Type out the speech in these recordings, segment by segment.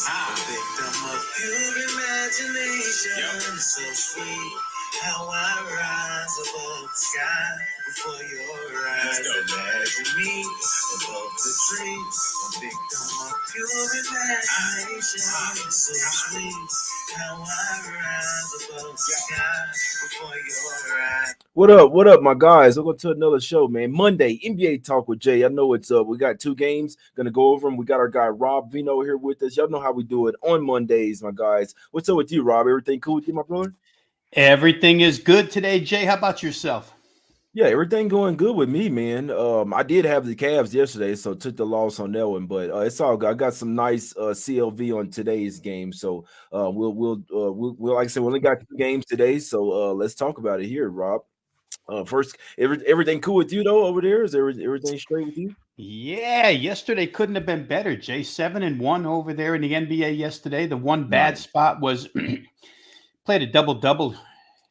A victim of pure imagination. So sweet how I rise above the sky before your eyes. Imagine me above the trees. A victim of pure imagination. So sweet how I rise above the sky before your eyes. What up? What up, my guys? Welcome to another show, man. Monday, NBA Talk with Jay. I know it's we got two games. Gonna go over them. We got our guy Rob Veno here with us. Y'all know how we do it on Mondays, my guys. What's up with you, Rob? Everything cool with you, my brother? Everything is good today, Jay. How about yourself? Yeah, everything going good with me, man. I did have the Cavs yesterday, so took the loss on that one, but it's all good. I got some nice CLV on today's game, so we'll like I said, we only got two games today, so let's talk about it here, Rob. First, everything cool with you though over there? Is everything straight with you? Yeah, yesterday couldn't have been better, Jay. 7-1 over there in the NBA yesterday. The one bad Nice. spot was played a double-double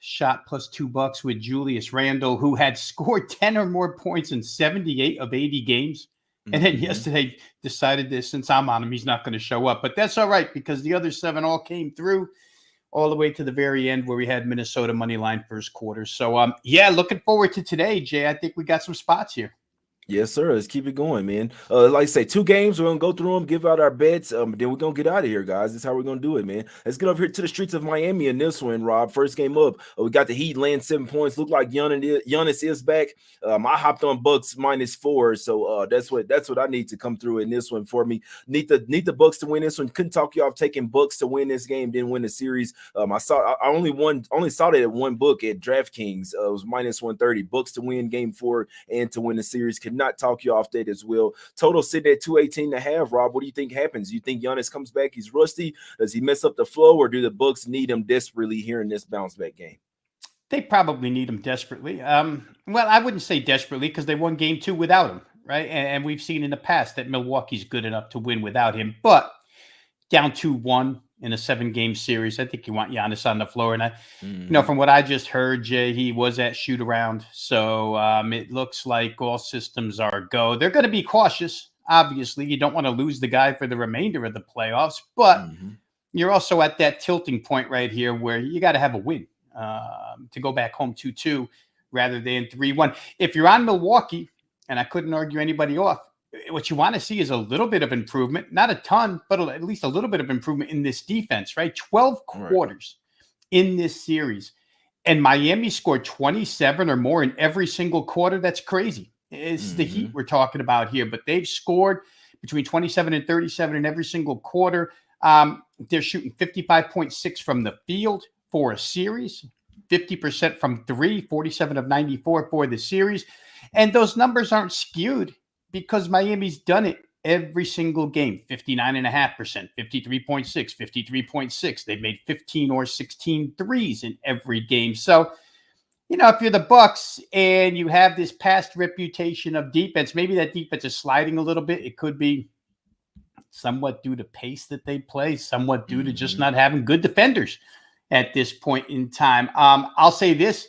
shot plus $2 with Julius Randle, who had scored 10 or more points in 78 of 80 games. And then Mm-hmm. yesterday decided that since I'm on him, he's not going to show up. But that's all right because the other seven all came through all the way to the very end where we had Minnesota money line first quarter. So, yeah, looking forward to today, Jay. I think we got some spots here. Yes, sir. Let's keep it going, man. Like I say, two games. We're gonna go through them, give out our bets. Then we're gonna get out of here, guys. That's how we're gonna do it, man. Let's get over here to the streets of Miami in this one, Rob. First game up, we got the Heat laying 7 points. Look like Giannis is back. I hopped on Bucks -4, so that's what I need to come through in this one for me. Need the Bucks to win this one. Couldn't talk you off taking Bucks to win this game. Didn't win the series. I only saw that at one book at DraftKings. It was -130. Bucks to win game 4 and to win the series. Could not talk you off that as well. Total sitting at 218.5. Rob, what do you think happens? You think Giannis comes back? He's rusty. Does he mess up the flow, or do the Bucks need him desperately here in this bounce back game? They probably need him desperately. Well, I wouldn't say desperately because they won game 2 without him, right? And we've seen in the past that Milwaukee's good enough to win without him. But down 2-1 in a 7-game series, I think you want Giannis on the floor. And from what I just heard, Jay, he was at shoot around. So it looks like all systems are go. They're going to be cautious. Obviously, you don't want to lose the guy for the remainder of the playoffs, but you're also at that tilting point right here where you got to have a win to go back home 2-2 rather than 3-1. If you're on Milwaukee, and I couldn't argue anybody off, what you want to see is a little bit of improvement, not a ton, but at least a little bit of improvement in this defense, right? 12 quarters in this series. And Miami scored 27 or more in every single quarter. That's crazy. It's the Heat we're talking about here, but they've scored between 27 and 37 in every single quarter. They're shooting 55.6 from the field for a series, 50% from three, 47 of 94 for the series. And those numbers aren't skewed because Miami's done it every single game, 59.5%, 53.6, 53.6. They've made 15 or 16 threes in every game. So, if you're the Bucks and you have this past reputation of defense, maybe that defense is sliding a little bit. It could be somewhat due to pace that they play, somewhat due to just not having good defenders at this point in time. I'll say this.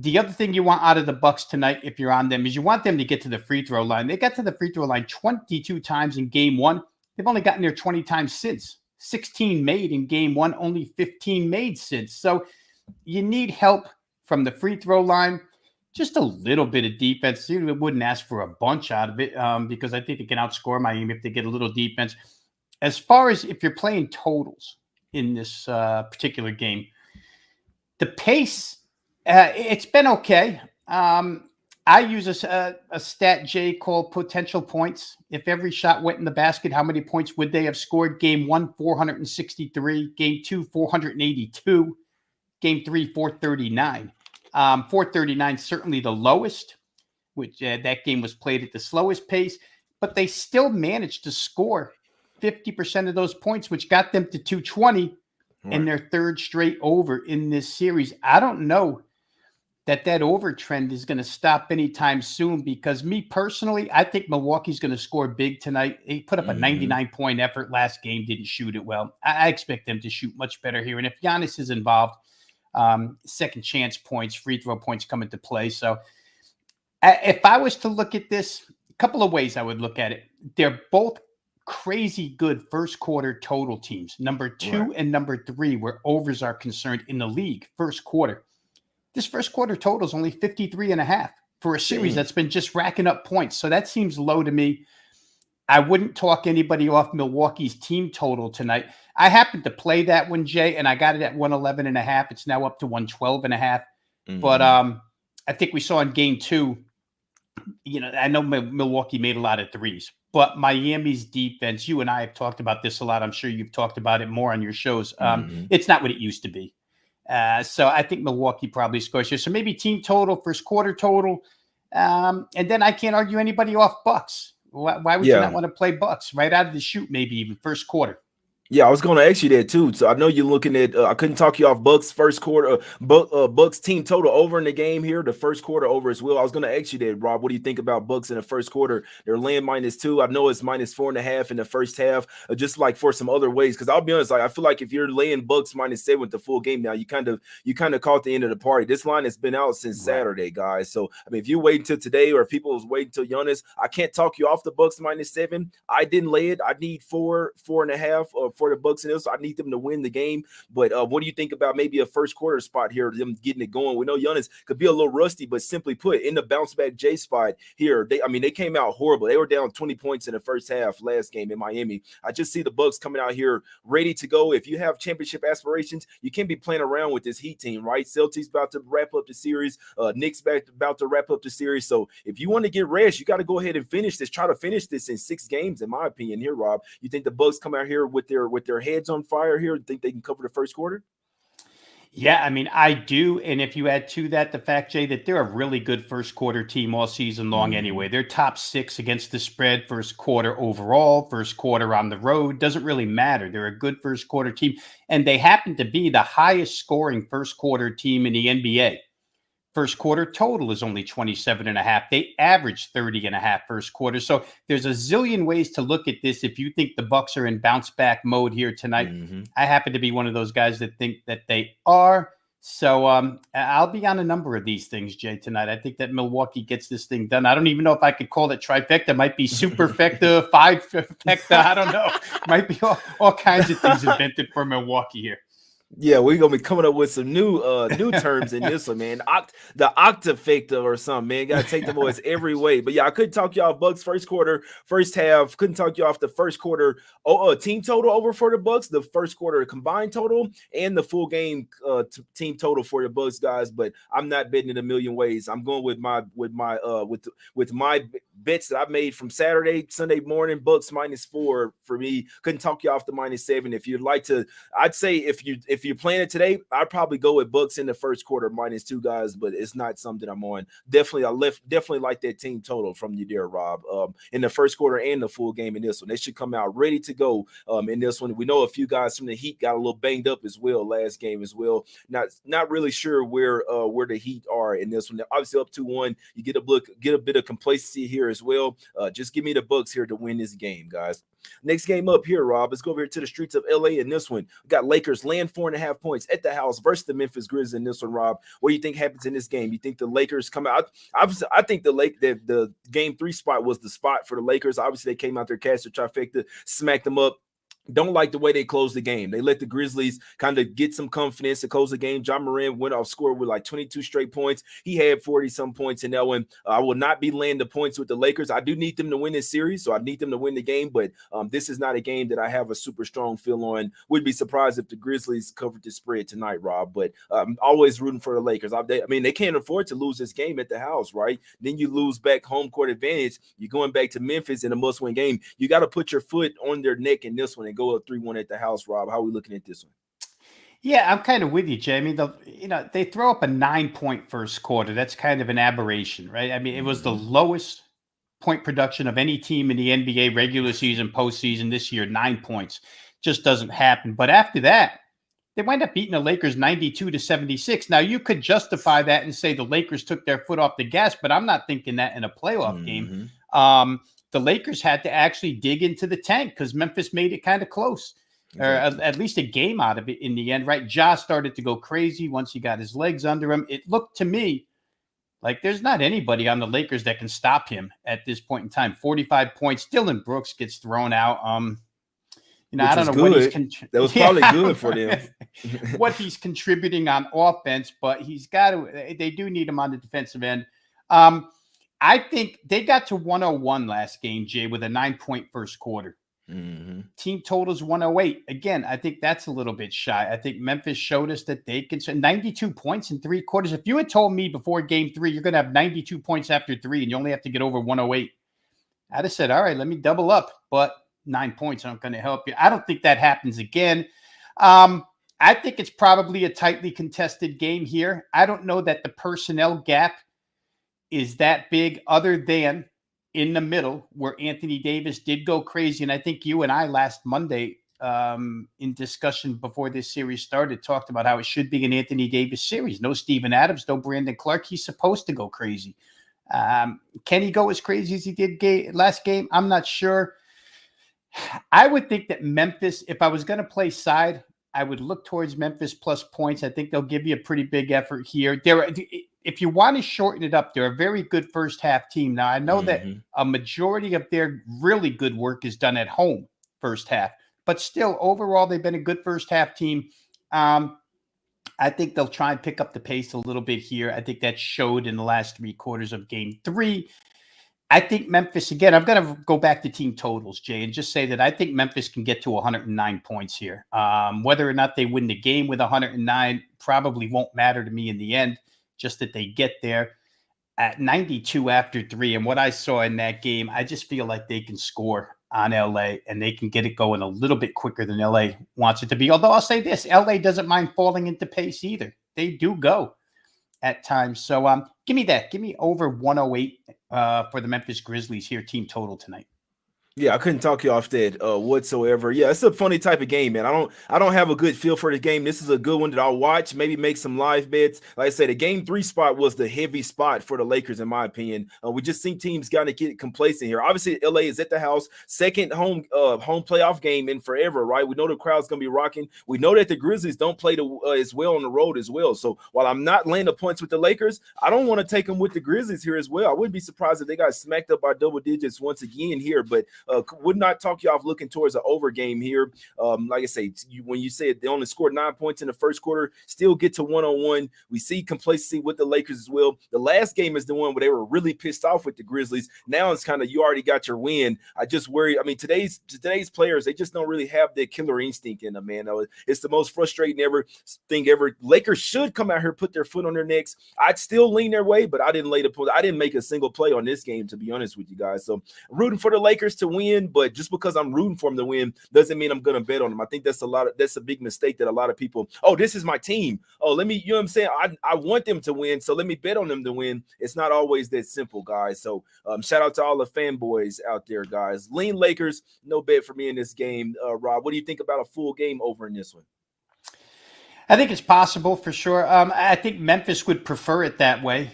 The other thing you want out of the Bucks tonight, if you're on them, is you want them to get to the free throw line. They got to the free throw line 22 times in game 1. They've only gotten there 20 times since. 16 made in game 1, only 15 made since. So you need help from the free throw line. Just a little bit of defense. You wouldn't ask for a bunch out of it because I think they can outscore Miami if they get a little defense. As far as if you're playing totals in this particular game, the pace, it's been okay. I use a stat, Jay, called potential points. If every shot went in the basket, how many points would they have scored? Game 1, 463. Game 2, 482. Game 3, 439. 439 certainly the lowest, which that game was played at the slowest pace. But they still managed to score 50% of those points, which got them to 220 in their third straight over in this series. I don't know that over trend is going to stop anytime soon because me personally, I think Milwaukee's going to score big tonight. He put up a 99-point effort last game, didn't shoot it well. I expect them to shoot much better here. And if Giannis is involved, second chance points, free throw points come into play. So if I was to look at this, a couple of ways I would look at it. They're both crazy good first quarter total teams. Number 2 Right. and number 3, where overs are concerned in the league, first quarter. This first quarter total is only 53.5 for a series Damn. that's been just racking up points. So that seems low to me. I wouldn't talk anybody off Milwaukee's team total tonight. I happened to play that one, Jay, and I got it at 111.5. It's now up to 112.5. But I think we saw in game 2, I know Milwaukee made a lot of threes, but Miami's defense, you and I have talked about this a lot. I'm sure you've talked about it more on your shows. It's not what it used to be. So I think Milwaukee probably scores here. So maybe team total, first quarter total. And then I can't argue anybody off Bucks. Why would you not want to play Bucks right out of the chute, maybe even first quarter? Yeah, I was going to ask you that too. So I know you're looking at. I couldn't talk you off Bucks first quarter. Bucks team total over in the game here. The first quarter over as well. I was going to ask you that, Rob. What do you think about Bucks in the first quarter? They're laying -2. I know it's -4.5 in the first half. Just like for some other ways, because I'll be honest, like I feel like if you're laying Bucks -7 with the full game now, you kind of caught the end of the party. This line has been out since Saturday, guys. So I mean, if you wait until today, or if people was waiting until Giannis, I can't talk you off the Bucks -7. I didn't lay it. I need 4.5 for the Bucks in this. I need them to win the game. But what do you think about maybe a first quarter spot here, them getting it going? We know Giannis could be a little rusty, but simply put, in the bounce back J spot here, they came out horrible. They were down 20 points in the first half last game in Miami. I just see the Bucks coming out here ready to go. If you have championship aspirations, you can't be playing around with this Heat team, right? Celtics about to wrap up the series. Knicks about to wrap up the series. So if you want to get rest, you got to go ahead and finish this. Try to finish this in 6 games, in my opinion. Here, Rob, you think the Bucks come out here with their heads on fire here? Think they can cover the first quarter? Yeah, I mean, I do. And if you add to that the fact, Jay, that they're a really good first quarter team all season long anyway. They're top 6 against the spread, first quarter overall, first quarter on the road. Doesn't really matter. They're a good first quarter team. And they happen to be the highest scoring first quarter team in the NBA. First quarter total is only 27.5. They average 30.5 first quarter. So there's a zillion ways to look at this. If you think the Bucks are in bounce back mode here tonight, I happen to be one of those guys that think that they are. So I'll be on a number of these things, Jay, tonight. I think that Milwaukee gets this thing done. I don't even know if I could call it trifecta. It might be superfecta, five-fecta. I don't know. Might be all kinds of things invented for Milwaukee here. Yeah, we're gonna be coming up with some new terms in this one, man. The octafecta or something, man. Gotta take the boys every way. But yeah, I couldn't talk you off Bucks first quarter, first half. Couldn't talk you off the first quarter team total over for the Bucks, the first quarter combined total, and the full game team total for the Bucks, guys. But I'm not betting it a million ways. I'm going with my bets that I made from Sunday morning. Bucks -4 for me. Couldn't talk you off the -7. If you'd like to, I'd say if you're playing it today, I'd probably go with Bucks in the first quarter -2, guys. But it's not something I'm on. Definitely like that team total from you there, Rob. In the first quarter and the full game in this one, they should come out ready to go. In this one, we know a few guys from the Heat got a little banged up as well last game as well. Not really sure where the Heat are in this one. They're obviously up 2-1. You get a bit of complacency here as well. Just give me the Bucks here to win this game, guys. Next game up here, Rob. Let's go over here to the streets of LA in this one. We got Lakers laying 4.5 points at the house versus the Memphis Grizzlies in this one, Rob. What do you think happens in this game? You think the Lakers come out? I think the game 3 spot was the spot for the Lakers. Obviously, they came out there, cast the trifecta, smacked them up. Don't like the way they closed the game. They let the Grizzlies kind of get some confidence to close the game. John Moran went off score with like 22 straight points. He had 40-some points in that one. I will not be laying the points with the Lakers. I do need them to win this series, so I need them to win the game, but this is not a game that I have a super strong feel on. Would be surprised if the Grizzlies covered the spread tonight, Rob, but I'm always rooting for the Lakers. They can't afford to lose this game at the house, right? Then you lose back home court advantage. You're going back to Memphis in a must-win game. You got to put your foot on their neck in this one and go up 3-1 at the house, Rob. How are we looking at this one? Yeah, I'm kind of with you, Jay. I mean, they throw up a 9-point first quarter. That's kind of an aberration, right? I mean, it was the lowest point production of any team in the NBA regular season, postseason this year, 9 points. Just doesn't happen. But after that, they wind up beating the Lakers 92-76. Now, you could justify that and say the Lakers took their foot off the gas, but I'm not thinking that in a playoff game. The Lakers had to actually dig into the tank because Memphis made it kind of close, or at least a game out of it in the end, right? Ja started to go crazy once he got his legs under him. It looked to me Like, there's not anybody on the Lakers that can stop him at this point in time. 45 points. Dylan Brooks gets thrown out. I Which don't was know what he's good. That was probably good for them. what he's contributing on offense, but he's got to. They do need him on the defensive end. I think they got to 101 last game, Jay, with a 9-point first quarter. Mm-hmm. Team totals 108. Again, I think that's a little bit shy. I think Memphis showed us that they can send 92 points in 3 quarters. If you had told me before game 3, you're going to have 92 points after 3 and you only have to get over 108, I'd have said, all right, let me double up. But 9 points aren't going to help you. I don't think that happens again. I think it's probably a tightly contested game here. I don't know that the personnel gap is that big, other than in the middle where Anthony Davis did go crazy. And I think you and I last Monday in discussion before this series started talked about how it should be an Anthony Davis series. No Steven Adams, no Brandon Clark. He's supposed to go crazy. Can he go as crazy as he did last game? I'm not sure. I would think that Memphis, if I was going to play side, I would look towards Memphis plus points. I think they'll give you a pretty big effort here. If you want to shorten it up, they're a very good first half team. Now, I know that a majority of their really good work is done at home first half, but still, overall, they've been a good first half team. I think they'll try and pick up the pace a little bit here. I think that showed in the last 3 quarters of game 3. I think Memphis, again, I'm going to go back to team totals, Jay, and just say that I think Memphis can get to 109 points here. Whether or not they win the game with 109 probably won't matter to me in the end, just that they get there at 92 after 3. And what I saw in that game, I just feel like they can score on LA and they can get it going a little bit quicker than LA wants it to be. Although I'll say this, LA doesn't mind falling into pace either. They do go at times. So give me that. Give me over 108 for the Memphis Grizzlies here, team total tonight. Yeah, I couldn't talk you off that whatsoever. Yeah, it's a funny type of game, man. I don't have a good feel for the game. This is a good one that I'll watch, maybe make some live bets. Like I said, the game 3 spot was the heavy spot for the Lakers, in my opinion. We just think teams got to get complacent here. Obviously, LA is at the house, second home playoff game in forever, right? We know the crowd's gonna be rocking. We know that the Grizzlies don't play as well on the road as well. So while I'm not laying the points with the Lakers, I don't want to take them with the Grizzlies here as well. I wouldn't be surprised if they got smacked up by double digits once again here, but would not talk you off looking towards an over game here. Like I say, when you said they only scored 9 points in the first quarter, still get to 1-on-1. We see complacency with the Lakers as well. The last game is the one where they were really pissed off with the Grizzlies. Now it's kind of, you already got your win. I just worry. I mean, today's players, they just don't really have that killer instinct in them, man. It's the most frustrating thing ever. Lakers should come out here, put their foot on their necks. I'd still lean their way, but I didn't make a single play on this game, to be honest with you guys. So I'm rooting for the Lakers to win, but just because I'm rooting for them to win doesn't mean I'm going to bet on them. I think that's a big mistake that a lot of people, this is my team. You know what I'm saying? I want them to win, so let me bet on them to win. It's not always that simple, guys. So shout out to all the fanboys out there, guys. Lean Lakers, no bet for me in this game. Rob, what do you think about a full game over in this one? I think it's possible for sure. I think Memphis would prefer it that way.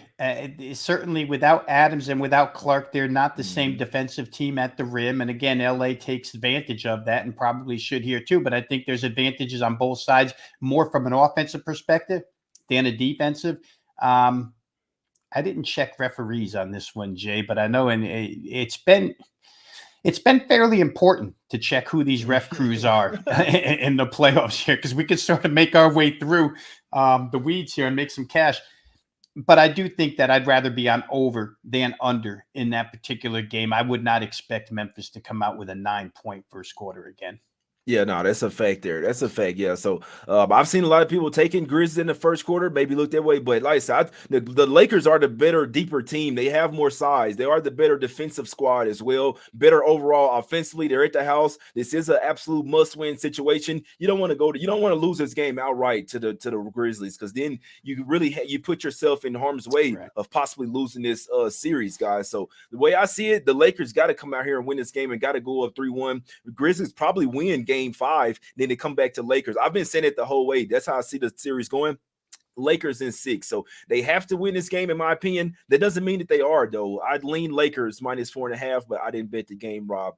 Certainly without Adams and without Clark, they're not the same defensive team at the rim. And again, LA takes advantage of that and probably should here too. But I think there's advantages on both sides, more from an offensive perspective than a defensive. I didn't check referees on this one, Jay, but I know it's been fairly important to check who these ref crews are in the playoffs here, because we can sort of make our way through the weeds here and make some cash. But I do think that I'd rather be on over than under in that particular game. I would not expect Memphis to come out with a 9-point first quarter again. Yeah, no, that's a fact there. That's a fact. Yeah. So I've seen a lot of people taking Grizzlies in the first quarter, maybe look that way. But like I said, the Lakers are the better, deeper team. They have more size. They are the better defensive squad as well. Better overall offensively. They're at the house. This is an absolute must-win situation. You don't want to lose this game outright to the Grizzlies, because then you really you put yourself in harm's way of possibly losing this series, guys. So the way I see it, the Lakers got to come out here and win this game and got to go up 3-1. The Grizzlies probably win game 5, then they come back to Lakers. I've been saying it the whole way. That's how I see the series going. Lakers in 6. So they have to win this game, in my opinion. That doesn't mean that they are, though. I'd lean Lakers -4.5, but I didn't bet the game, Rob.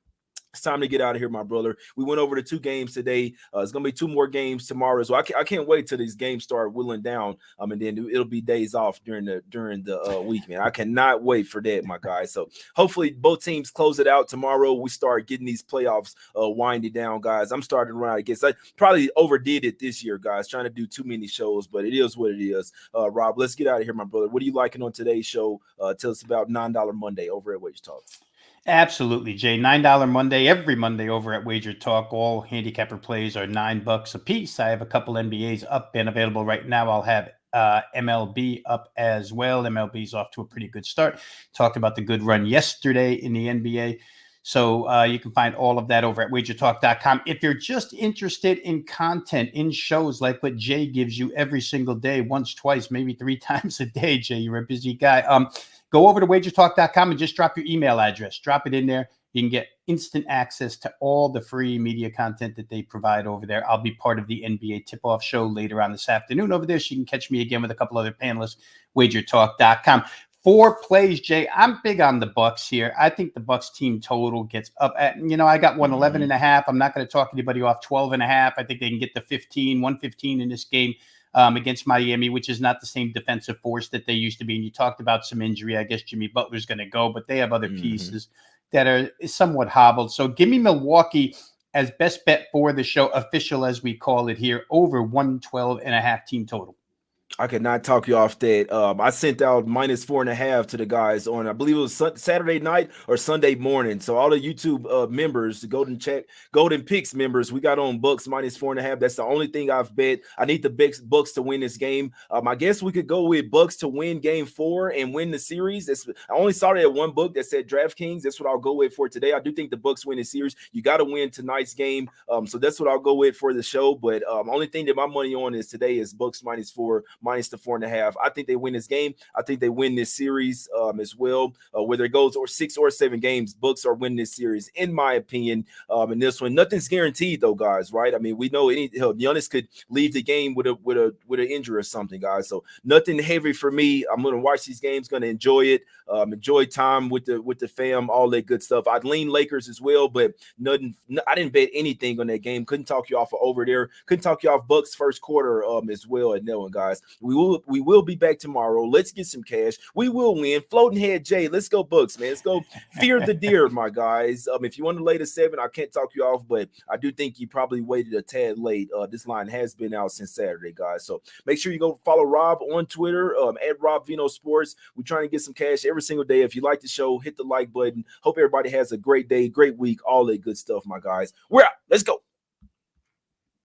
It's time to get out of here, my brother. We went over the 2 games today. It's gonna be 2 more games tomorrow, so I can't wait till these games start whittling down. And then it'll be days off during the week, man. I cannot wait for that, my guys. So hopefully both teams close it out tomorrow. We start getting these playoffs winding down, guys. I'm starting to run out of gas. I probably overdid it this year, guys, trying to do too many shows, but it is what it is. Rob, let's get out of here, my brother. What are you liking on today's show? Tell us about $9 Monday over at Wager Talk. Absolutely, Jay. $9 Monday, every Monday over at Wager Talk. All handicapper plays are $9 a piece. I have a couple NBAs up and available right now. I'll have MLB up as well. MLB's off to a pretty good start. Talked about the good run yesterday in the NBA. So you can find all of that over at wagertalk.com. If you're just interested in content, in shows like what Jay gives you every single day, once, twice, maybe 3 times a day, Jay, you're a busy guy. Go over to wagertalk.com and just drop your email address. Drop it in there. You can get instant access to all the free media content that they provide over there. I'll be part of the NBA tip-off show later on this afternoon over there, so you can catch me again with a couple other panelists, wagertalk.com. 4 plays, Jay. I'm big on the Bucks here. I think the Bucks team total gets up at, I got 111.5. I'm not going to talk anybody off 12.5. I think they can get to 115 in this game. Against Miami, which is not the same defensive force that they used to be. And you talked about some injury. I guess Jimmy Butler's going to go, but they have other pieces that are somewhat hobbled. So give me Milwaukee as best bet for the show, official as we call it here, over 112.5 team total. I could not talk you off that. I sent out -4.5 to the guys on, I believe it was Saturday night or Sunday morning. So all the YouTube members, the Golden Picks members, we got on Bucks -4.5. That's the only thing I've bet. I need the Bucks to win this game. I guess we could go with Bucks to win Game 4 and win the series. I only saw that at one book that said DraftKings. That's what I'll go with for today. I do think the Bucks win the series. You got to win tonight's game. So that's what I'll go with for the show. But only thing that my money on is today is Bucks -4. Minus the 4.5. I think they win this game. I think they win this series as well. Whether it goes 6 or 7 games, Bucks are winning this series, in my opinion. In this one, nothing's guaranteed though, guys. Right? I mean, we know Giannis could leave the game with an injury or something, guys. So nothing heavy for me. I'm gonna watch these games. Gonna enjoy it. Enjoy time with the fam. All that good stuff. I'd lean Lakers as well, but nothing. I didn't bet anything on that game. Couldn't talk you off over there. Couldn't talk you off Bucks first quarter as well at that one, guys. We will be back tomorrow. Let's get some cash. We will win. Floating head Jay. Let's go Bucks, man. Let's go fear the deer, my guys. If you want to lay the 7, I can't talk you off, but I do think you probably waited a tad late. This line has been out since Saturday, guys. So make sure you go follow Rob on Twitter at Rob Veno Sports. We're trying to get some cash every single day. If you like the show, hit the like button. Hope everybody has a great day, great week, all that good stuff, my guys. We're out. Let's go.